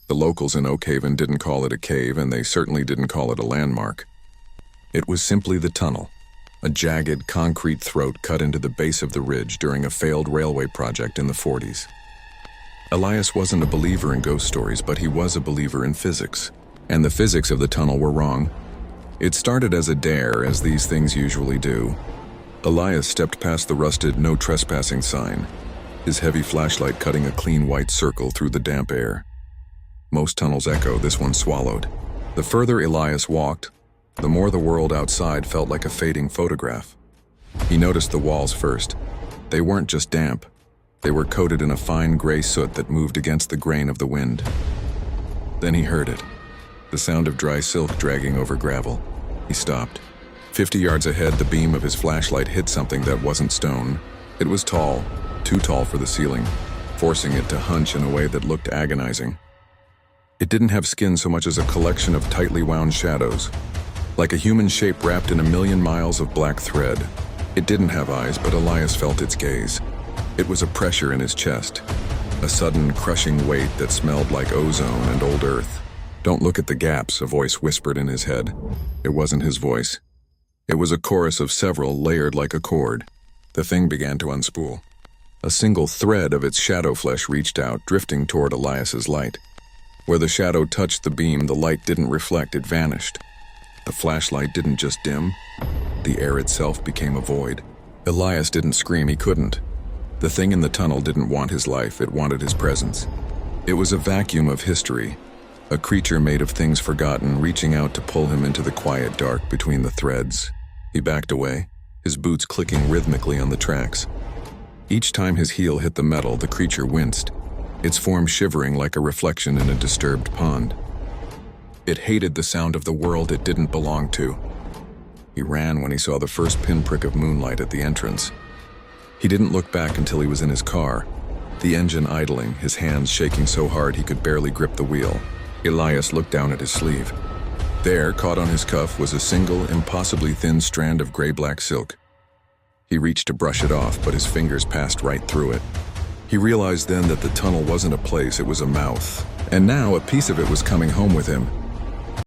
The locals in Oakhaven didn't call it a cave, and they certainly didn't call it a landmark. It was simply the tunnel, a jagged concrete throat cut into the base of the ridge during a failed railway project in the 40s. Elias wasn't a believer in ghost stories, but he was a believer in physics, and the physics of the tunnel were wrong. It started as a dare, as these things usually do. Elias stepped past the rusted "No Trespassing" sign, his heavy flashlight cutting a clean white circle through the damp air. Most tunnels echo, this one swallowed. The further Elias walked, the more the world outside felt like a fading photograph. He noticed the walls first. They weren't just damp. They were coated in a fine gray soot that moved against the grain of the wind. Then he heard it, the sound of dry silk dragging over gravel. He stopped. 50 yards ahead, the beam of his flashlight hit something that wasn't stone. It was tall, too tall for the ceiling, forcing it to hunch in a way that looked agonizing. It didn't have skin so much as a collection of tightly wound shadows, like a human shape wrapped in a million miles of black thread. It didn't have eyes, but Elias felt its gaze. It was a pressure in his chest, a sudden crushing weight that smelled like ozone and old earth. "Don't look at the gaps," a voice whispered in his head. It wasn't his voice. It was a chorus of several layered like a cord. The thing began to unspool. A single thread of its shadow flesh reached out, drifting toward Elias's light. Where the shadow touched the beam, the light didn't reflect, it vanished. The flashlight didn't just dim. The air itself became a void. Elias didn't scream, he couldn't. The thing in the tunnel didn't want his life, it wanted his presence. It was a vacuum of history, a creature made of things forgotten, reaching out to pull him into the quiet dark between the threads. He backed away, his boots clicking rhythmically on the tracks. Each time his heel hit the metal, the creature winced, its form shivering like a reflection in a disturbed pond. It hated the sound of the world it didn't belong to. He ran when he saw the first pinprick of moonlight at the entrance. He didn't look back until he was in his car, the engine idling, his hands shaking so hard he could barely grip the wheel. Elias looked down at his sleeve. There, caught on his cuff, was a single, impossibly thin strand of gray-black silk. He reached to brush it off, but his fingers passed right through it. He realized then that the tunnel wasn't a place, it was a mouth. And now a piece of it was coming home with him.